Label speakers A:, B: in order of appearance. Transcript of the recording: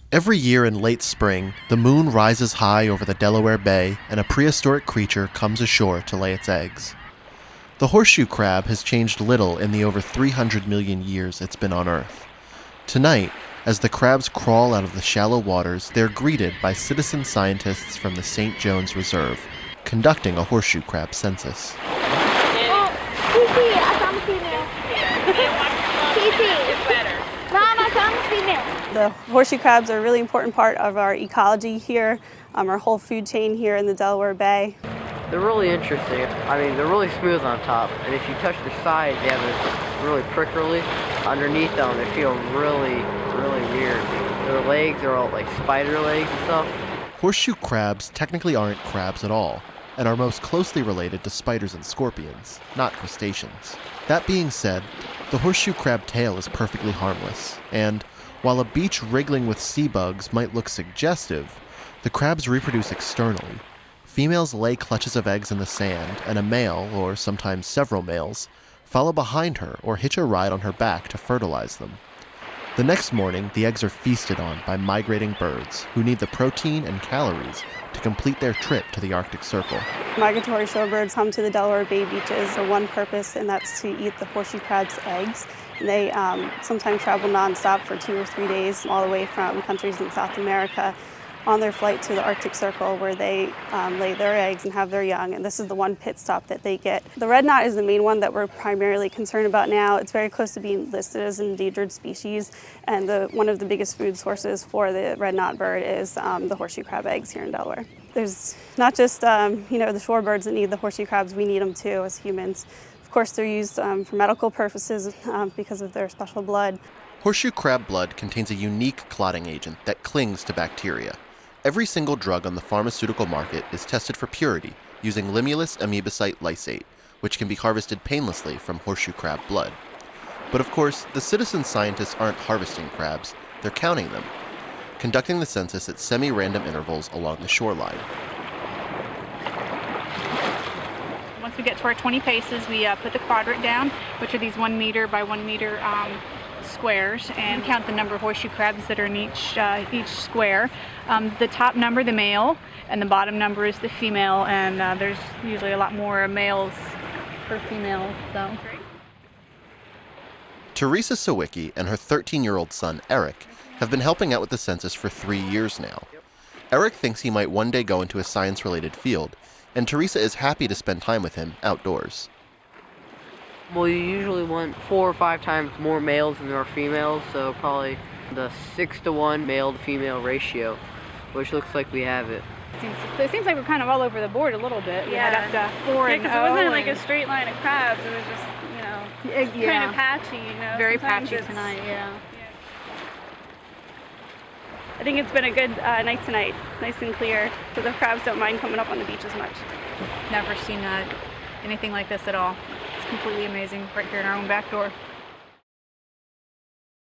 A: Every year in late spring, the moon rises high over the Delaware Bay and a prehistoric creature comes ashore to lay its eggs. The horseshoe crab has changed little in the over 300 million years it's been on Earth. Tonight, as the crabs crawl out of the shallow waters, they're greeted by citizen scientists from the St. John's Reserve, conducting a horseshoe crab census.
B: The horseshoe crabs are a really important part of our ecology here, our whole food chain here in the Delaware Bay.
C: They're really interesting. I mean, they're really smooth on top, and if you touch their sides, they have this really prickly. Underneath them, they feel really, really weird. Their legs are all like spider legs and stuff.
A: Horseshoe crabs technically aren't crabs at all, and are most closely related to spiders and scorpions, not crustaceans. That being said, the horseshoe crab tail is perfectly harmless, and while a beach wriggling with sea bugs might look suggestive, the crabs reproduce externally. Females lay clutches of eggs in the sand, and a male, or sometimes several males, follow behind her or hitch a ride on her back to fertilize them. The next morning, the eggs are feasted on by migrating birds who need the protein and calories to complete their trip to the Arctic Circle.
B: Migratory shorebirds come to the Delaware Bay Beaches for one purpose, and that's to eat the horseshoe crab's eggs. They sometimes travel nonstop for 2 or 3 days, all the way from countries in South America, on their flight to the Arctic Circle, where they lay their eggs and have their young, and this is the one pit stop that they get. The red knot is the main one that we're primarily concerned about now. It's very close to being listed as an endangered species, and one of the biggest food sources for the red knot bird is the horseshoe crab eggs here in Delaware. There's not just the shorebirds that need the horseshoe crabs, we need them too as humans. Of course, they're used for medical purposes because of their special blood.
A: Horseshoe crab blood contains a unique clotting agent that clings to bacteria. Every single drug on the pharmaceutical market is tested for purity using Limulus amebicite lysate, which can be harvested painlessly from horseshoe crab blood. But of course, the citizen scientists aren't harvesting crabs, they're counting them, conducting the census at semi-random intervals along the shoreline.
D: Once we get to our 20 paces, we put the quadrant down, which are these 1 meter by 1 meter squares, and count the number of horseshoe crabs that are in each square. The top number, the male, and the bottom number is the female, and there's usually a lot more males per female. So.
A: Teresa Sawicki and her 13-year-old son, Eric, have been helping out with the census for 3 years now. Eric thinks he might one day go into a science-related field, and Teresa is happy to spend time with him outdoors.
C: Well, you usually want 4 or 5 times more males than there are females, so probably the 6-to-1 male to female ratio, which looks like we have it.
D: It seems like we're kind of all over the board a little bit.
E: Yeah.
D: We had up to 4 and 0.
E: Because it wasn't like a straight line of crabs. It was just, kind of patchy,
D: Very
E: Sometimes
D: patchy tonight, yeah.
B: I think it's been a good night tonight, nice and clear, so the crabs don't mind coming up on the beach as much.
D: Never seen anything like this at all. It's completely amazing right here in our own back door.